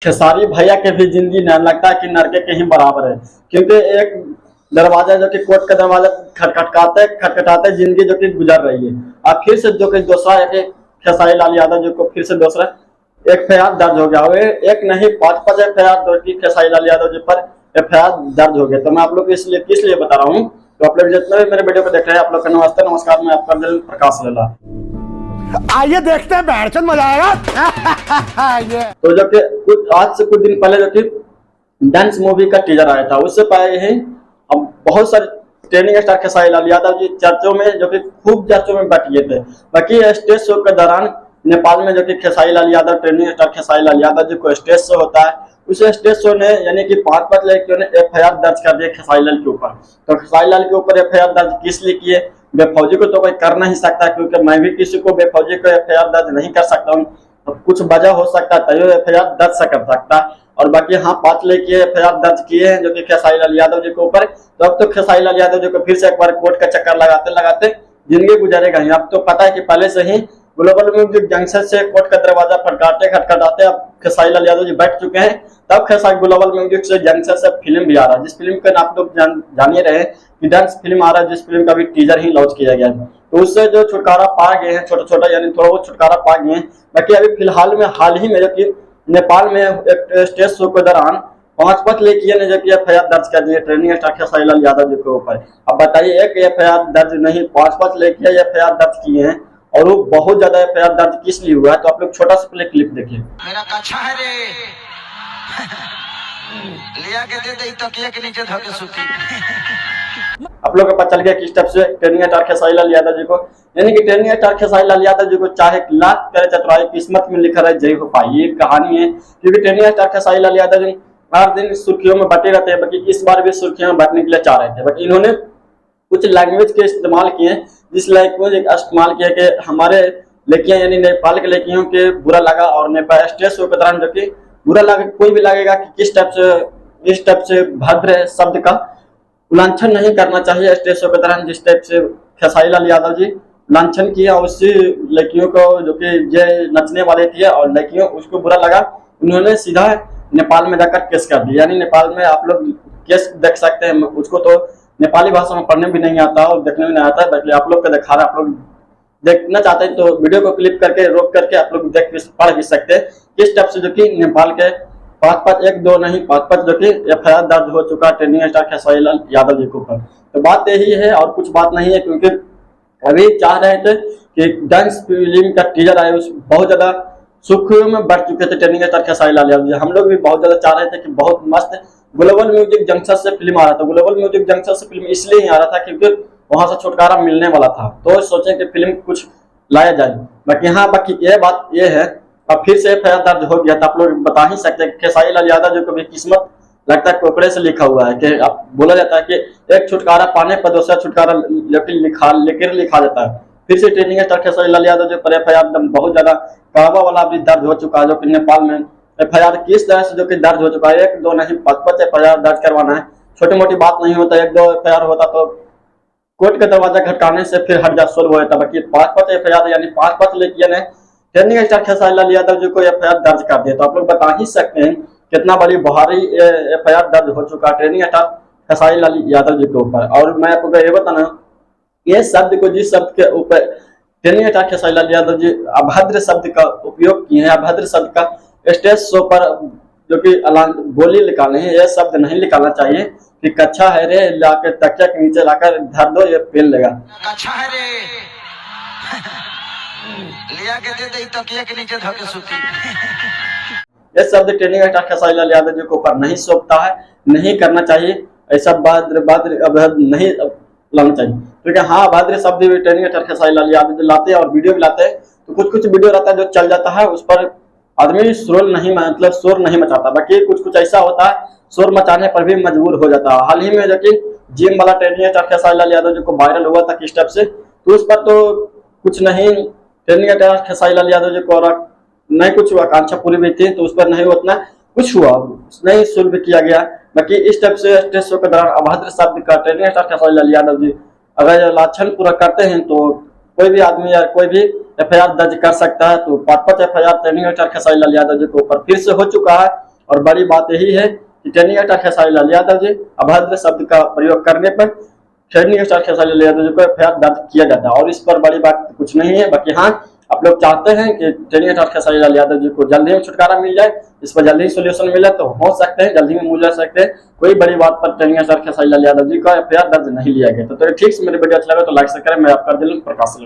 खेसारी भैया के भी जिंदगी न लगता है कि नरके के ही बराबर है, क्योंकि एक दरवाजा जो कि कोर्ट का दरवाजा खटखटाते जिंदगी जो कि गुजर रही है। अब फिर से जो कि दूसरा एक खेसारी लाल यादव जी को फिर से दूसरा एफआईआर दर्ज हो गया हुआ है। एक नहीं 5-5 एफआईआर जो कि खेसारी लाल यादव जी पर एफआईआर दर्ज हो गया। तो मैं आप लोग इसलिए किस लिए बता रहा हूँ, तो आप लोग जितने भी मेरे वीडियो को देख रहे हैं आप लोग का नमस्ते नमस्कार। मैं आपका दिल प्रकाश लल्ला। आइए देखते हैं बैठचंद मजा आएगा। ये तो जो कि आज से कुछ दिन पहले जो कि डांस मूवी का टीजर आया था, उससे पहले ही अब बहुत सारे ट्रेनिंग स्टार खेसारी लाल यादव जी चर्चों में जो कि खूब चर्चों में बैठ गए थे। बाकी स्टेज शो के दौरान नेपाल में जो कि खेसारी लाल यादव ट्रेनिंग स्टार खेसारी लाल यादव जी को स्टेज शो होता है, उस स्टेज शो ने यानी कि 5-5 लड़कियों ने एफआईआर दर्ज कर दिया खेसारी लाल के ऊपर। तो खेसारी लाल के ऊपर एफआईआर दर्ज किस लिए किए? बेफौजी को तो कोई कर नहीं सकता, क्योंकि मैं भी किसी को बेफौजी को एफआईआर दर्ज नहीं कर सकता हूँ। तो कुछ वजह हो सकता है तभी एफआईआर दर्ज कर सकता है। और बाकी हाँ 5 लेके एफआईआर दर्ज किए हैं जो कि खेसारी लाल यादव जी के ऊपर। तो अब तो खेसारी लाल यादव जी को फिर से एक बार कोर्ट का चक्कर लगाते लगाते जिंदगी गुजरेगा ही। अब तो पता है कि पहले से ही ग्लोबल म्यूजिक जंक्शन से कोर्ट का दरवाजा खटखटाते अब खेसारी लाल यादव जी बैठ चुके हैं। तब खेसारी ग्लोबल म्यूजिक से जंक्शन से फिल्म भी आ रहा है, जिस फिल्म का आप लोग जानिए रहे कि डांस फिल्म आ रहा है, जिस फिल्म का भी टीजर ही लॉन्च किया गया है। तो उससे जो छुटकारा पा गए हैं, छोटा छोटा यानी थोड़ा बहुत छुटकारा पा गए हैं। बाकी अभी फिलहाल में हाल ही में जो कि नेपाल में एक स्टेज शो के दौरान 5-5 लड़कियों ने जो कि एफआईआर दर्ज कर दिए ट्रेनिंग स्टार खेसारी लाल यादव जी के ऊपर। अब बताइए एक एफआईआर दर्ज नहीं 5-5 लड़कियां एफआईआर दर्ज किए हैं, और वो बहुत ज्यादा एफआईआर दर्ज किस लिए हुआ है? तो आप लोग छोटा सा प्ले क्लिप देखिए। मेरा कच्छा है रे लिया के दे दे तकिया के नीचे धके सुती। आप लोग को पता चल गया किस टाइप से ट्रेनिंग स्टार खेसारी लाल यादव जी को, यानी कि ट्रेनिंग स्टार खेसारी लाल यादव जी को चाहे लाख करे चतुराई किस्मत में लिखा रहे जय हो पाई, ये कहानी है। क्योंकि ट्रेनिंग स्टार खेसारी लाल यादव जी हर दिन सुर्खियों में बटे रहते हैं, बाकी इस बार भी सुर्खियों में बैठने के लिए चाह रहे थे। बाकी इन्होंने कुछ लैंग्वेज के इस्तेमाल किए, जिस लैंग्वेज का इस्तेमाल किया कि हमारे लड़कियां यानी नेपाल के लड़कियों के बुरा लगा, और नेपाल स्टेज शो के दौरान जो कि बुरा लगा कोई भी लगेगा कि किस टाइप से भद्र शब्द का उल्लंघन नहीं करना चाहिए स्टेज शो के दौरान। जिस टाइप से खेसारी लाल यादव जी लांछन किया उससे लड़कियों को जो कि ये नचने वाले थे और लड़कियों उसको बुरा लगा, उन्होंने सीधा नेपाल में जाकर केस कर दिया। यानी नेपाल में आप लोग केस देख सकते हैं, उसको तो नेपाली भाषा में पढ़ने भी नहीं आता और देखने भी नहीं आता, बल्कि आप लोग को दिखा रहा है। आप लोग देखना चाहते हैं तो वीडियो को क्लिक करके रोक करके आप लोग देख पढ़ भी सकते हैं किस टाइप से जो कि नेपाल के 5-5 1-2 नहीं 5-5 जो कि एफआईआर दर्ज हो चुका ट्रेनिंग स्टार खेसारी लाल यादव जी के ऊपर। तो बात यही है और कुछ बात नहीं है, क्योंकि अभी चाह रहे थे कि डांस फिल्म का टीजर आए, उस बहुत ज्यादा सुर्खियों में बढ़ चुके थे ट्रेनिंग स्टार खेसारी लाल यादव जी। हम लोग भी बहुत ज्यादा चाह रहे थे कि बहुत मस्त ग्लोबल म्यूजिक जंक्शन से फिल्म आ रहा था। ग्लोबल म्यूजिक जंक्शन से फिल्म इसलिए ही आ रहा था क्योंकि वहां से छुटकारा मिलने वाला था, तो सोचे कि फिल्म कुछ लाया जाए। बाकी हाँ बाकी ये बात ये है अब फिर से एफआईआर दर्ज हो गया। तो आप लोग बता ही सकते हैं खेसारी लाल यादव जी को भी किस्मत लगता है कोकड़े से लिखा हुआ है, कि अब बोला जाता है कि एक छुटकारा पाने पर दूसरा छुटकारा लेकर लिखा जाता है। फिर से ट्रेनिंग स्टार खेसारी लाल यादव जी पर एफआईआर बहुत ज्यादा कड़वा वाला भी दर्ज हो चुका है, जो कि नेपाल में एफआईआर किस तरह से जो कि दर्ज हो चुका है। 1-2 नहीं 5-5 एफआईआर दर्ज करवाना है, छोटी मोटी बात नहीं होता। 1-2 एफआईआर होता तो कोर्ट का दरवाजा खटकाने से फिर हट जा सोल्व हो जाता। बाकी 5-5 एफआईआर यानी 5-5 लड़कियों ने ट्रेनिंग स्टार खेसारी लाल यादव जी को एफआईआर दर्ज कर दिया। तो आप लोग बता ही सकते हैं कितना बड़ी भारी एफआईआर दर्ज हो चुका है ट्रेनिंग स्टार खेसारी लाल यादव जी के ऊपर। और मैं आपको ये बताना, ये शब्द को जिस शब्द के ऊपर ट्रेनिंग स्टार खेसारी लाल यादव जी अभद्र शब्द का उपयोग किए हैं, अभद्र शब्द का स्टेज शो पर जो कि बोली निकाले हैं, यह शब्द नहीं निकालना चाहिए कि कच्छा है रे लाकर तकिया के नीचे लाकर धर दो ये पेन लेगा। कच्छा है रे लिया के दे दे तकिया के नीचे धके सुती। ये शब्द ट्रेनिंग स्टार खेसारी लाल यादव जी के ऊपर नहीं सोचता है, नहीं करना चाहिए। ऐसा अभद्र नहीं लाना चाहिए, क्योंकि हाँ अभद्र शब्द भी ट्रेनिंग स्टार खेसारी लाल यादव जी लाते हैं और वीडियो भी लाते हैं। तो कुछ वीडियो रहता है जो चल जाता है, उस पर आदमी शोर नहीं मचाता। बाकी कुछ ऐसा होता है शोर मचाने पर भी मजबूर हो जाता है। हाल ही में जो कि जिम वाला ट्रेनिंग स्टार खेसारी लाल यादव जी को वायरल हुआ था किस टाइप से, तो उस पर तो कुछ नहीं ट्रेनिंग स्टार खेसारी लाल यादव जी को नहीं कुछ हुआ, आकांक्षा पूरी भी थी तो उस पर नहीं उतना कुछ हुआ, नहीं सुलभ किया गया। बाकी इस टाइप से स्टेज शो के दौरान अभद्र शब्द का ट्रेनिंग स्टार खेसारी लाल यादव जी अगर लाछन पूरा करते हैं तो कोई भी आदमी या कोई भी एफआईआर दर्ज कर सकता है। तो 5-5 FIR training star Khesari Lal Yadav ji के ऊपर फिर से हो चुका है। और बड़ी बात यही है कि ट्रेनिंग स्टार खेसारी लाल यादव जी अभद्र शब्द का प्रयोग करने पर ट्रेनिंग स्टार खेसारी लाल यादव जी को एफआईआर दर्ज किया जाता है। और इस पर बड़ी बात कुछ नहीं है। बाकी हाँ, आप लोग चाहते हैं कि ट्रेनिंग स्टार खेसारी लाल यादव जी को जल्दी में छुटकारा मिल जाए, इस पर जल्दी ही सोल्यूशन मिले, तो हो सकते हैं जल्दी में मिल सकते हैं। कोई बड़ी बात पर ट्रेनिंग स्टार खेसारी लाल यादव जी का एफआईआर दर्ज नहीं लिया गया। तो ठीक से मेरे वीडियो अच्छा लगा तो लाइक करें। मैं आपका दिल प्रकाश।